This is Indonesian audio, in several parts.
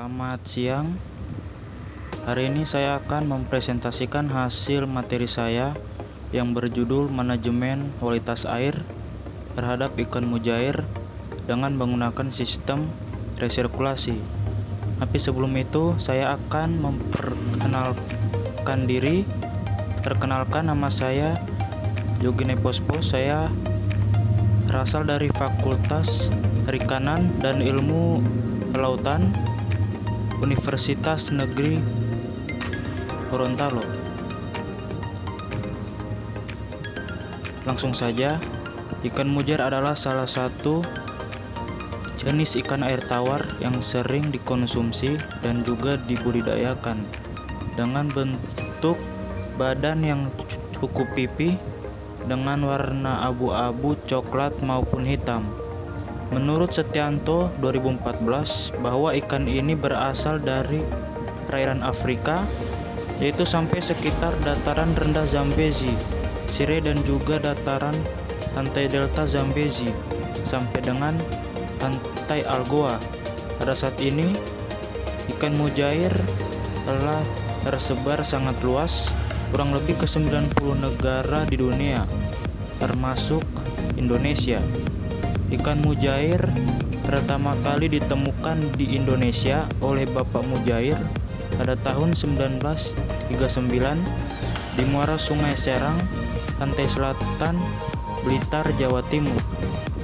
Selamat siang. Hari ini saya akan mempresentasikan hasil materi saya yang berjudul Manajemen Kualitas Air terhadap ikan mujair dengan menggunakan sistem resirkulasi. Tapi sebelum itu saya akan memperkenalkan diri. Perkenalkan, nama saya Yogi Nepospo. Saya berasal dari Fakultas Perikanan dan Ilmu Kelautan Universitas Negeri Gorontalo. Langsung saja, ikan mujair adalah salah satu jenis ikan air tawar yang sering dikonsumsi dan juga dibudidayakan dengan bentuk badan yang cukup pipih dengan warna abu-abu, coklat maupun hitam. Menurut Setianto 2014 bahwa ikan ini berasal dari perairan Afrika, yaitu sampai sekitar dataran rendah Zambezi, Sirte dan juga dataran pantai delta Zambezi sampai dengan pantai Algoa. Pada saat ini ikan mujair telah tersebar sangat luas, kurang lebih ke 90 negara di dunia, termasuk Indonesia. Ikan mujair pertama kali ditemukan di Indonesia oleh Bapak Mujair pada tahun 1939 di muara Sungai Serang, pantai selatan Blitar, Jawa Timur.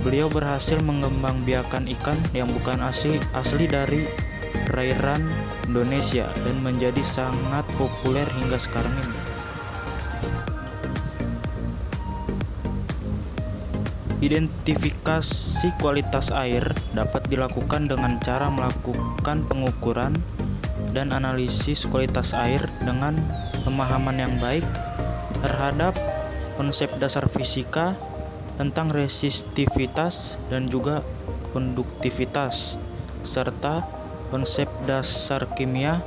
Beliau berhasil mengembangbiakan ikan yang bukan asli dari perairan Indonesia dan menjadi sangat populer hingga sekarang ini. Identifikasi kualitas air dapat dilakukan dengan cara melakukan pengukuran dan analisis kualitas air dengan pemahaman yang baik terhadap konsep dasar fisika tentang resistivitas dan juga konduktivitas, serta konsep dasar kimia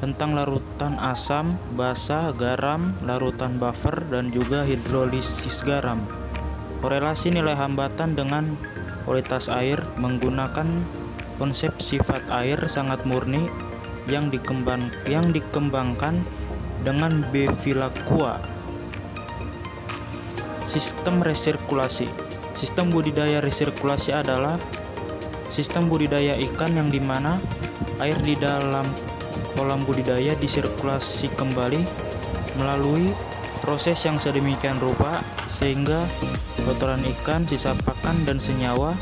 tentang larutan asam, basa, garam, larutan buffer, dan juga hidrolisis garam. Korelasi nilai hambatan dengan kualitas air menggunakan konsep sifat air sangat murni yang dikembangkan dengan Bevilacqua. Sistem resirkulasi. Sistem budidaya resirkulasi adalah sistem budidaya ikan yang dimana air di dalam kolam budidaya disirkulasi kembali melalui proses yang sedemikian rupa sehingga kotoran ikan, sisa pakan dan senyawa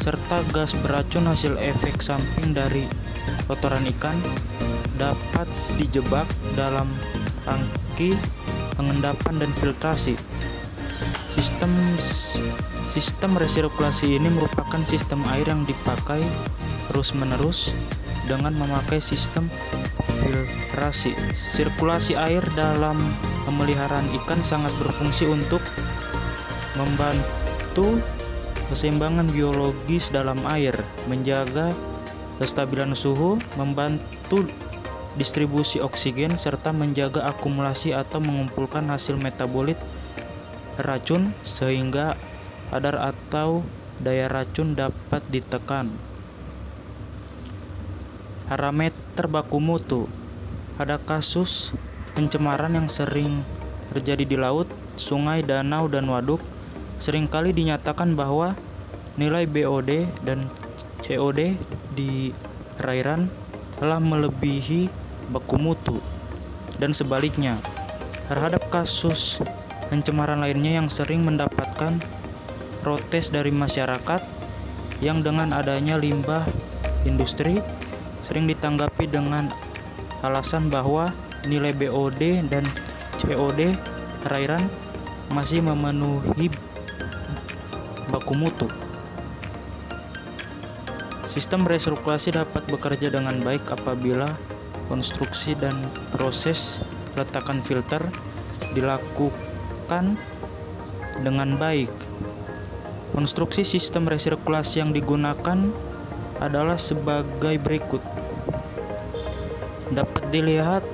serta gas beracun hasil efek samping dari kotoran ikan dapat dijebak dalam tangki pengendapan dan filtrasi. Sistem resirkulasi ini merupakan sistem air yang dipakai terus-menerus dengan memakai sistem filtrasi. Sirkulasi air dalam pemeliharaan ikan sangat berfungsi untuk membantu keseimbangan biologis dalam air, menjaga kestabilan suhu, membantu distribusi oksigen, serta menjaga akumulasi atau mengumpulkan hasil metabolit racun sehingga kadar atau daya racun dapat ditekan. Parameter baku mutu. Ada kasus pencemaran yang sering terjadi di laut, sungai, danau, dan waduk. Seringkali dinyatakan bahwa nilai BOD dan COD di perairan telah melebihi baku mutu, dan sebaliknya. Terhadap kasus pencemaran lainnya yang sering mendapatkan protes dari masyarakat yang dengan adanya limbah industri sering ditanggapi dengan alasan bahwa nilai BOD dan COD perairan masih memenuhi baku mutu. Sistem resirkulasi dapat bekerja dengan baik apabila konstruksi dan proses peletakan filter dilakukan dengan baik. Konstruksi sistem resirkulasi yang digunakan adalah sebagai berikut. Dapat dilihat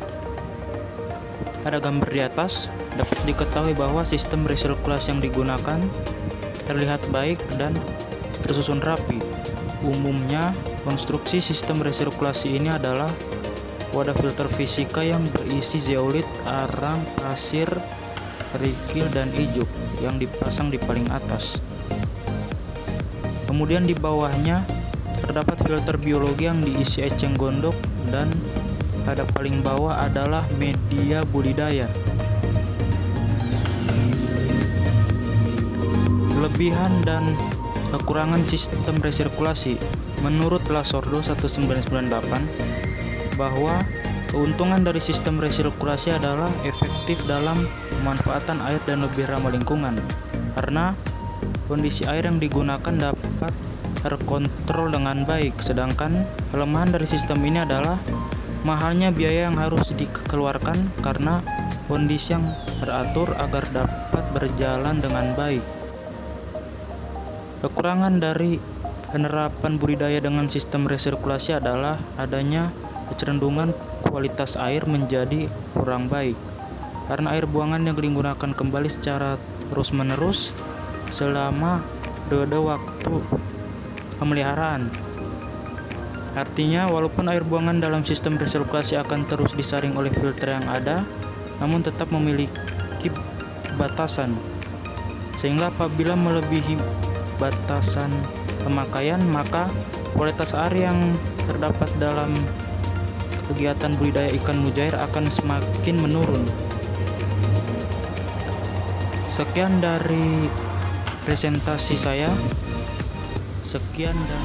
pada gambar di atas, dapat diketahui bahwa sistem resirkulasi yang digunakan terlihat baik dan tersusun rapi. Umumnya Konstruksi sistem resirkulasi ini adalah wadah filter fisika yang berisi zeolit, arang, pasir, kerikil, dan ijuk yang dipasang di paling atas. Kemudian di bawahnya terdapat filter biologi yang diisi eceng gondok, dan pada paling bawah adalah media budidaya. Kelebihan dan kekurangan sistem resirkulasi. Menurut Lasordo 1998, bahwa keuntungan dari sistem resirkulasi adalah efektif dalam pemanfaatan air dan lebih ramah lingkungan, karena kondisi air yang digunakan dapat terkontrol dengan baik. Sedangkan kelemahan dari sistem ini adalah mahalnya biaya yang harus dikeluarkan karena kondisi yang teratur agar dapat berjalan dengan baik. Kekurangan dari penerapan budidaya dengan sistem resirkulasi adalah adanya kecenderungan kualitas air menjadi kurang baik, karena air buangan yang digunakan kembali secara terus-menerus selama periode waktu pemeliharaan. Artinya, walaupun air buangan dalam sistem resirkulasi akan terus disaring oleh filter yang ada, namun tetap memiliki batasan, sehingga apabila melebihi batasan pemakaian, maka kualitas air yang terdapat dalam kegiatan budidaya ikan mujair akan semakin menurun. Sekian dari presentasi saya. Sekian dan